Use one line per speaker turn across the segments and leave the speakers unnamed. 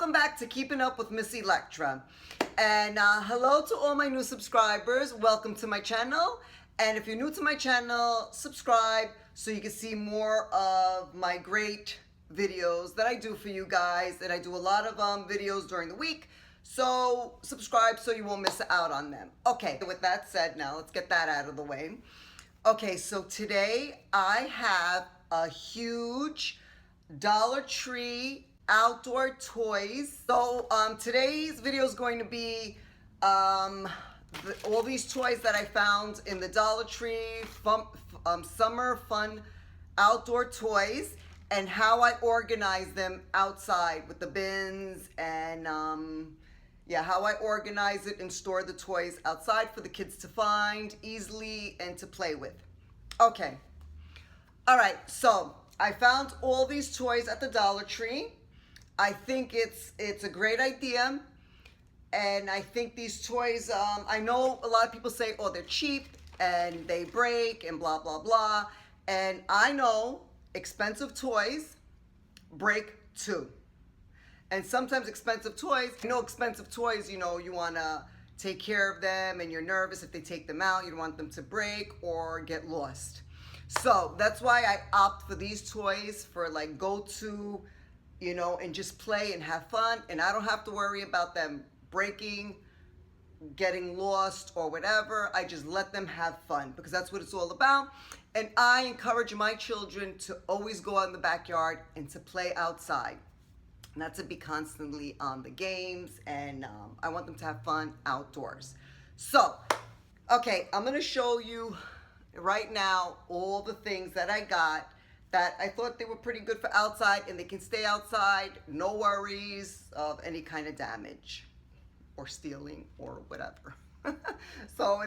Welcome back to Keeping Up with Miss Electra. And hello to all my new subscribers. Welcome to my channel. And if you're new to my channel, subscribe so you can see more of my great videos that I do for you guys. And I do a lot of videos during the week. So subscribe so you won't miss out on them. Okay, with that said, now let's get that out of the way. Okay, so today I have a huge Dollar Tree outdoor toys. So today's video is going to be all these toys that I found in the Dollar Tree summer fun outdoor toys and how I organize them outside with the bins and yeah, how I organize it and store the toys outside for the kids to find easily and to play with. Okay, all right, so I found all these toys at the Dollar Tree. I think it's a great idea, and I think these toys, I know a lot of people say, oh, they're cheap and they break and blah, blah, blah, and I know expensive toys break too. And sometimes expensive toys, you know, expensive toys, you know, you want to take care of them and you're nervous if they take them out, you don't want them to break or get lost. So that's why I opt for these toys for like go-to, you know, and just play and have fun. And I don't have to worry about them breaking, getting lost or whatever. I just let them have fun because that's what it's all about. And I encourage my children to always go out in the backyard and to play outside. Not to be constantly on the games, and I want them to have fun outdoors. So, okay, I'm gonna show you right now all the things that I got that I thought they were pretty good for outside, and they can stay outside, no worries of any kind of damage or stealing or whatever. So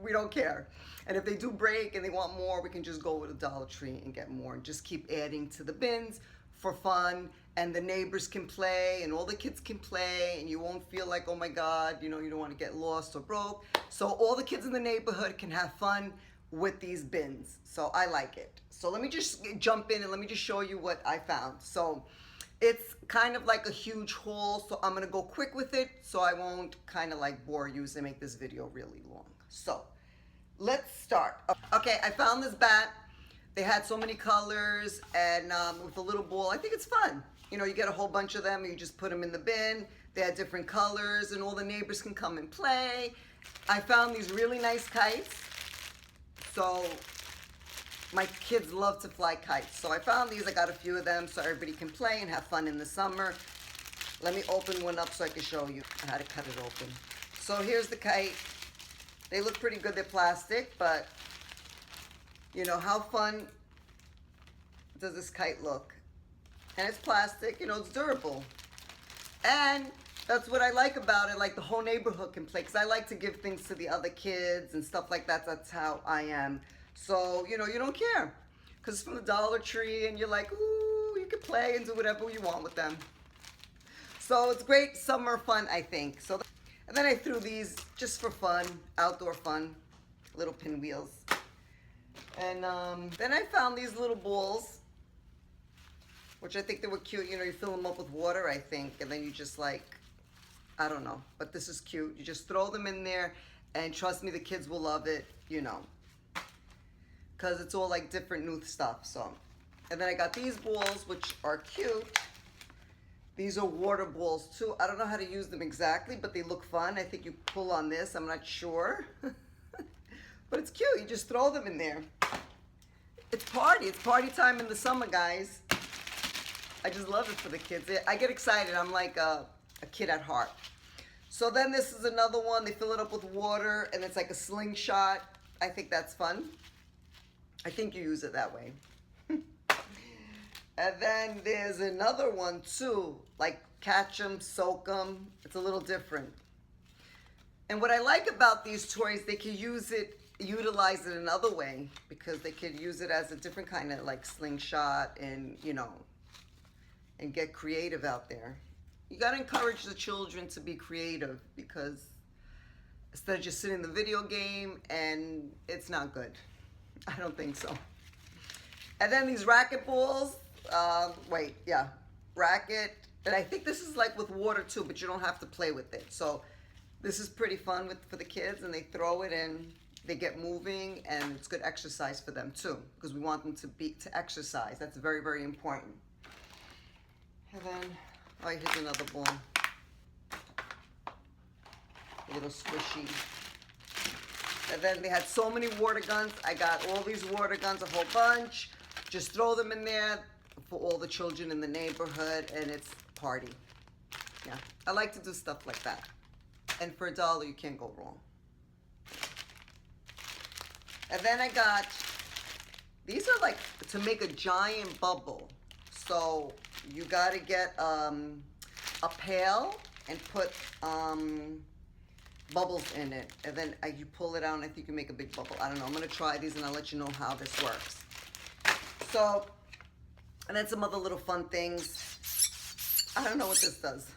we don't care. And if they do break and they want more, we can just go with a Dollar Tree and get more and just keep adding to the bins for fun, and the neighbors can play and all the kids can play, and you won't feel like, oh my God, you know, you don't want to get lost or broke. So all the kids in the neighborhood can have fun with these bins. So I like it. So let me just jump in and let me just show you what I found. So it's kind of like a huge haul, so I'm gonna go quick with it so I won't kind of like bore you and make this video really long. So let's start. Okay, I found this bat. They had so many colors and with a little ball. I think it's fun. You know, you get a whole bunch of them, you just put them in the bin. They had different colors and all the neighbors can come and play. I found these really nice kites. So my kids love to fly kites. So I found these, I got a few of them so everybody can play and have fun in the summer. Let me open one up so I can show you how to cut it open. So here's the kite. They look pretty good, they're plastic, but you know, how fun does this kite look? And it's plastic, you know, it's durable. And that's what I like about it, like the whole neighborhood can play, because I like to give things to the other kids and stuff like that. That's how I am. So, you know, you don't care, because it's from the Dollar Tree, and you're like, ooh, you can play and do whatever you want with them. So it's great summer fun, I think. So, and then I threw these just for fun, outdoor fun, little pinwheels. And then I found these little balls, which I think they were cute. You know, you fill them up with water, I think, and then you just like, I don't know, but this is cute. You just throw them in there, and trust me, the kids will love it, you know, because it's all like different new stuff. So, and then I got these balls, which are cute. These are water balls too. I don't know how to use them exactly, but they look fun. I think you pull on this, I'm not sure. But it's cute, you just throw them in there. It's party time in the summer, guys. I just love it for the kids. I get excited, I'm like a kid at heart. So then this is another one, they fill it up with water and it's like a slingshot. I think that's fun. I think you use it that way. And then there's another one too, like catch 'em, soak 'em. It's a little different. And what I like about these toys, they can utilize it another way, because they could use it as a different kind of like slingshot and, you know, and get creative out there. You got to encourage the children to be creative, because instead of just sitting in the video game, and it's not good. I don't think so. And then these racket balls, racket And I think this is like with water too, but you don't have to play with it. So this is pretty fun for the kids, and they throw it and they get moving, and it's good exercise for them too, because we want them to exercise. That's very, very important. And then, oh, here's another ball. A little squishy. And then they had so many water guns. I got all these water guns, a whole bunch. Just throw them in there for all the children in the neighborhood, and it's a party. Yeah, I like to do stuff like that. And for $1, you can't go wrong. And then I got, these are like to make a giant bubble. So you gotta get a pail and put bubbles in it, and then you pull it out, and I think you make a big bubble. I don't know. I'm gonna try these, and I'll let you know how this works. So, and then some other little fun things. I don't know what this does.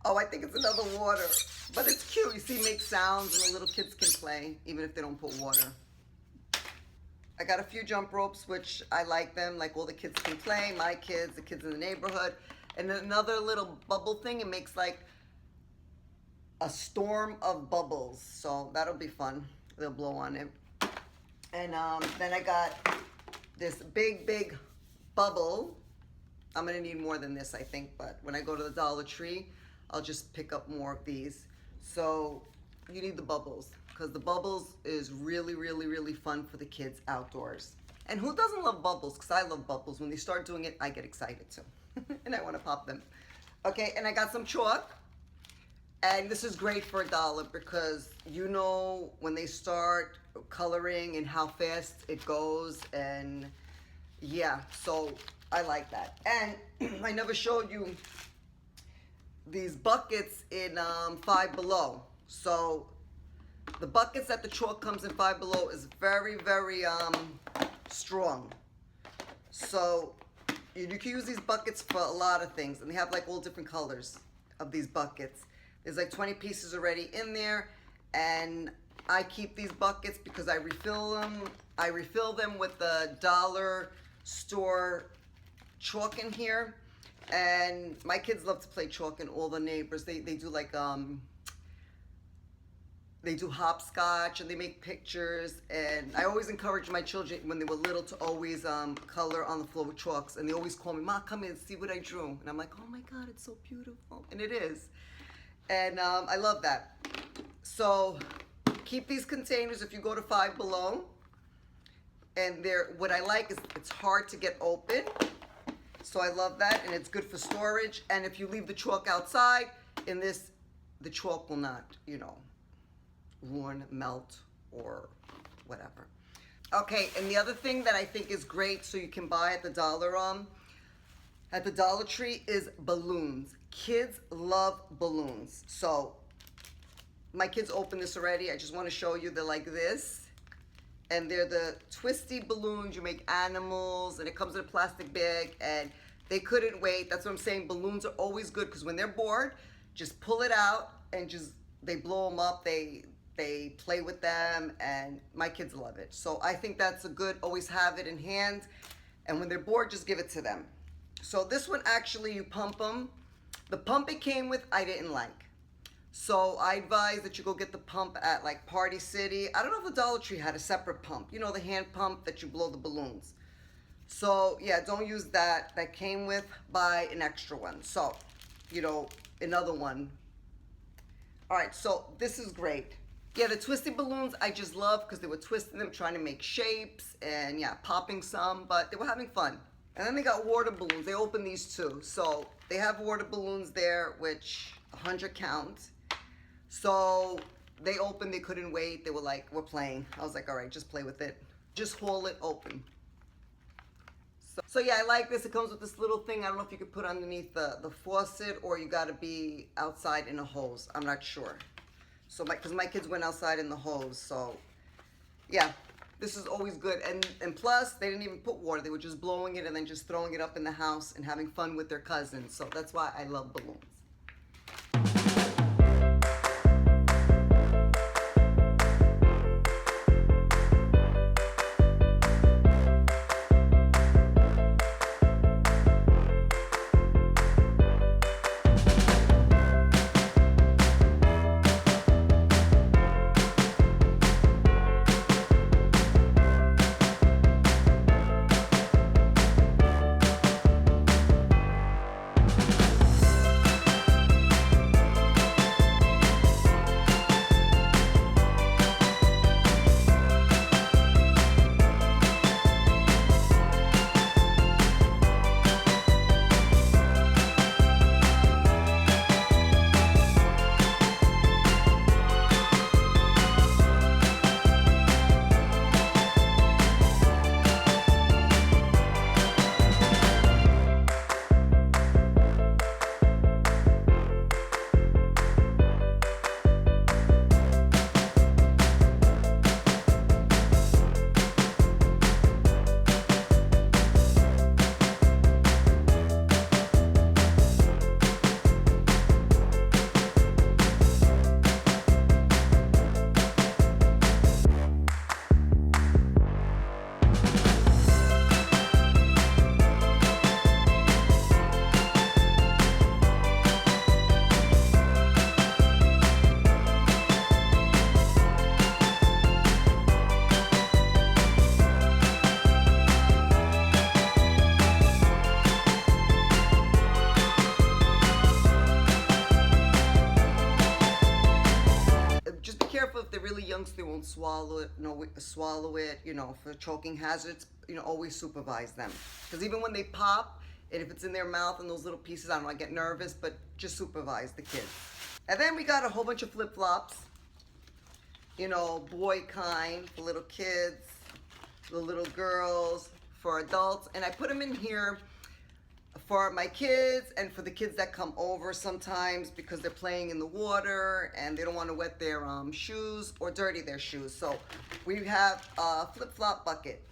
Oh, I think it's another water, but it's cute. You see, it makes sounds, and the little kids can play even if they don't put water. I got a few jump ropes, which I like them. Like, all the kids can play. My kids, the kids in the neighborhood, and another little bubble thing. It makes like a storm of bubbles, so that'll be fun. They'll blow on it. And then I got this big bubble. I'm gonna need more than this, I think, but when I go to the Dollar Tree, I'll just pick up more of these. So you need the bubbles, because the bubbles is really, really, really fun for the kids outdoors. And who doesn't love bubbles? Because I love bubbles. When they start doing it, I get excited too. And I want to pop them. Okay, and I got some chalk. And this is great for $1, because you know when they start coloring and how fast it goes, and yeah, so I like that. And I never showed you these buckets in Five Below. So the buckets that the chalk comes in Five Below is very, very strong. So you can use these buckets for a lot of things, and they have like all different colors of these buckets. There's like 20 pieces already in there, and I keep these buckets because I refill them. I refill them with the dollar store chalk in here, and my kids love to play chalk, and all the neighbors, they do like they do hopscotch, and they make pictures. And I always encourage my children when they were little to always color on the floor with chalks, and they always call me, "Ma, come in, see what I drew." And I'm like, "Oh my God, it's so beautiful," and it is. And I love that. So keep these containers if you go to Five Below. And what I like is it's hard to get open. So I love that, and it's good for storage. And if you leave the chalk outside, the chalk will not, ruin, melt, or whatever. Okay, and the other thing that I think is great, so you can buy at the Dollar Tree, is balloons. Kids love balloons. So my kids opened this already. I just want to show you. They're like this, and they're the Twisty Balloons. You make animals, and it comes in a plastic bag, and they couldn't wait. That's what I'm saying. Balloons are always good, because when they're bored, just pull it out and they blow them up. They play with them, and my kids love it. So I think that's a good, always have it in hand, and when they're bored, just give it to them. So this one, actually, you pump them. The pump it came with, I didn't like. So I advise that you go get the pump at like Party City. I don't know if the Dollar Tree had a separate pump. You know, the hand pump that you blow the balloons. So yeah, don't use that. That came with, buy an extra one. So, another one. All right, so this is great. Yeah, the Twisty Balloons I just love, because they were twisting them, trying to make shapes, and yeah, popping some, but they were having fun. And then they got water balloons. They opened these too. So they have water balloons there, which 100 count. So they opened, they couldn't wait. They were like, "We're playing." I was like, "All right, just play with it. Just haul it open." So yeah, I like this. It comes with this little thing. I don't know if you could put underneath the faucet, or you got to be outside in a hose. I'm not sure. So because my kids went outside in the hose. So yeah, this is always good. And plus, they didn't even put water. They were just blowing it and then just throwing it up in the house and having fun with their cousins. So that's why I love balloons. young so they won't swallow it, for choking hazards, always supervise them. Because even when they pop, and if it's in their mouth and those little pieces, I don't know, I get nervous, but just supervise the kids. And then we got a whole bunch of flip-flops, boy kind for little kids, the little girls, for adults. And I put them in here for my kids and for the kids that come over sometimes because they're playing in the water and they don't want to wet their shoes or dirty their shoes. So we have a flip-flop bucket.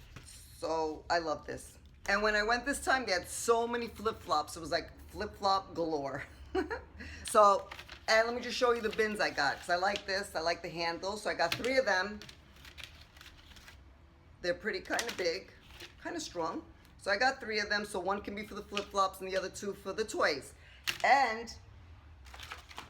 So I love this. And when I went this time, they had so many flip-flops. It was like flip-flop galore. And let me just show you the bins I got, because I like this. I like the handle. So I got 3 of them. They're pretty kind of big, kind of strong. So I got 3 of them. So one can be for the flip-flops and the other 2 for the toys. And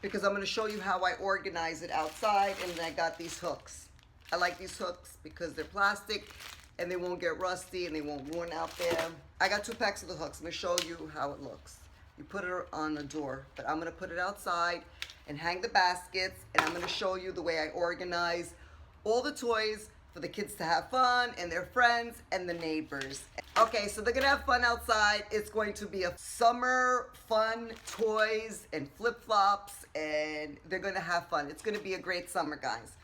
because I'm going to show you how I organize it outside, and then I got these hooks. I like these hooks because they're plastic and they won't get rusty and they won't ruin out there. I got 2 packs of the hooks. I'm going to show you how it looks. You put it on a door, but I'm going to put it outside and hang the baskets, and I'm going to show you the way I organize all the toys for the kids to have fun and their friends and the neighbors. Okay, so they're going to have fun outside. It's going to be a summer fun toys and flip-flops, and they're going to have fun. It's going to be a great summer, guys.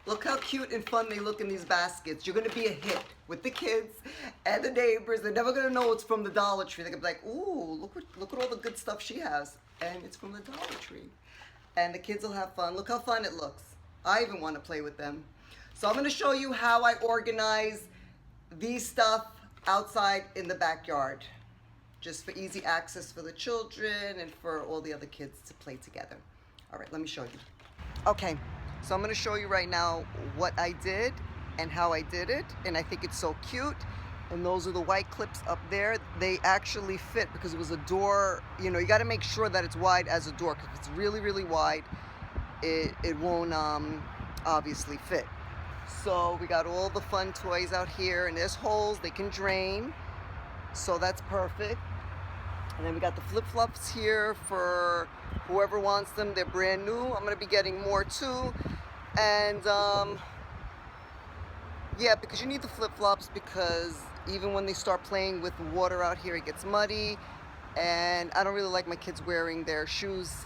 Look how cute and fun they look in these baskets. You're going to be a hit with the kids and the neighbors. They're never going to know it's from the Dollar Tree. They're going to be like, ooh, look at all the good stuff she has. And it's from the Dollar Tree. And the kids will have fun. Look how fun it looks. I even want to play with them. So I'm going to show you how I organize these stuff outside in the backyard. Just for easy access for the children and for all the other kids to play together. All right, let me show you. Okay. So I'm going to show you right now what I did and how I did it. And I think it's so cute. And those are the white clips up there. They actually fit because it was a door. You got to make sure that it's wide as a door, because if it's really, really wide, it won't obviously fit. So we got all the fun toys out here, and there's holes they can drain. So that's perfect. And then we got the flip-flops here for whoever wants them. They're brand new. I'm going to be getting more too. And yeah, because you need the flip-flops, because even when they start playing with water out here, it gets muddy. And I don't really like my kids wearing their shoes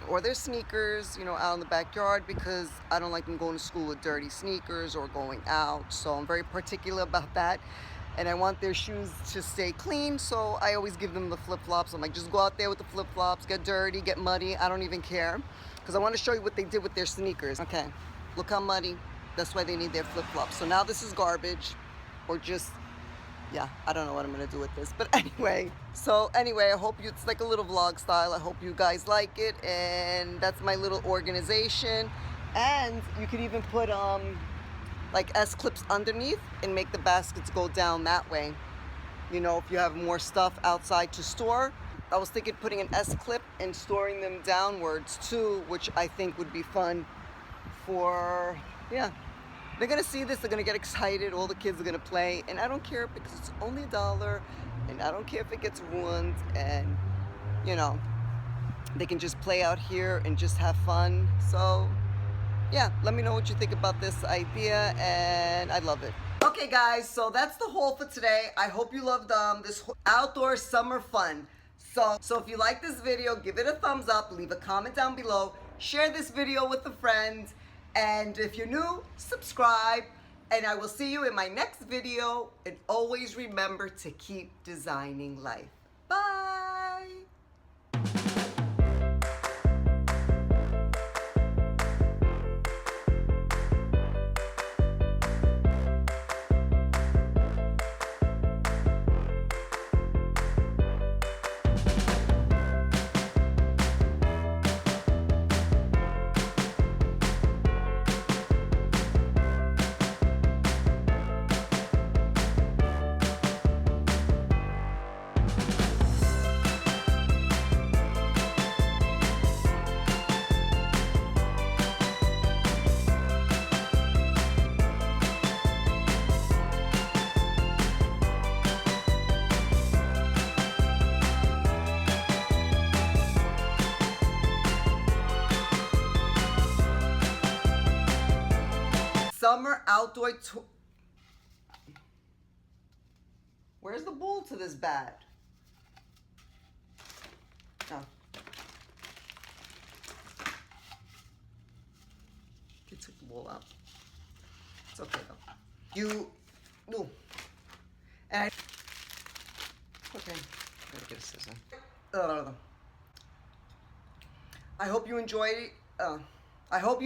or their sneakers, out in the backyard, because I don't like them going to school with dirty sneakers or going out. So I'm very particular about that. And I want their shoes to stay clean, so I always give them the flip-flops. I'm like, just go out there with the flip-flops, get dirty, get muddy, I don't even care. Because I want to show you what they did with their sneakers. Okay, look how muddy. That's why they need their flip-flops. So now this is garbage, or just, yeah, I don't know what I'm going to do with this. But anyway, I hope it's like a little vlog style. I hope you guys like it, and that's my little organization. And you could even put, like S-clips underneath and make the baskets go down that way. If you have more stuff outside to store. I was thinking putting an S-clip and storing them downwards too, which I think would be fun for, yeah. They're gonna see this, they're gonna get excited, all the kids are gonna play, and I don't care because it's only $1, and I don't care if it gets ruined, and they can just play out here and just have fun. So yeah, let me know what you think about this idea, and I love it. Okay guys, so that's the haul for today. I hope you loved this outdoor summer fun. So if you like this video, give it a thumbs up, leave a comment down below, share this video with a friend, and if you're new, subscribe, and I will see you in my next video, and always remember to keep designing life. Bye! outdoor Where's the bowl to this bat? Oh. You took the bowl out. It's okay though. No. And okay. Gotta get a scissor. I hope you enjoyed it. I hope you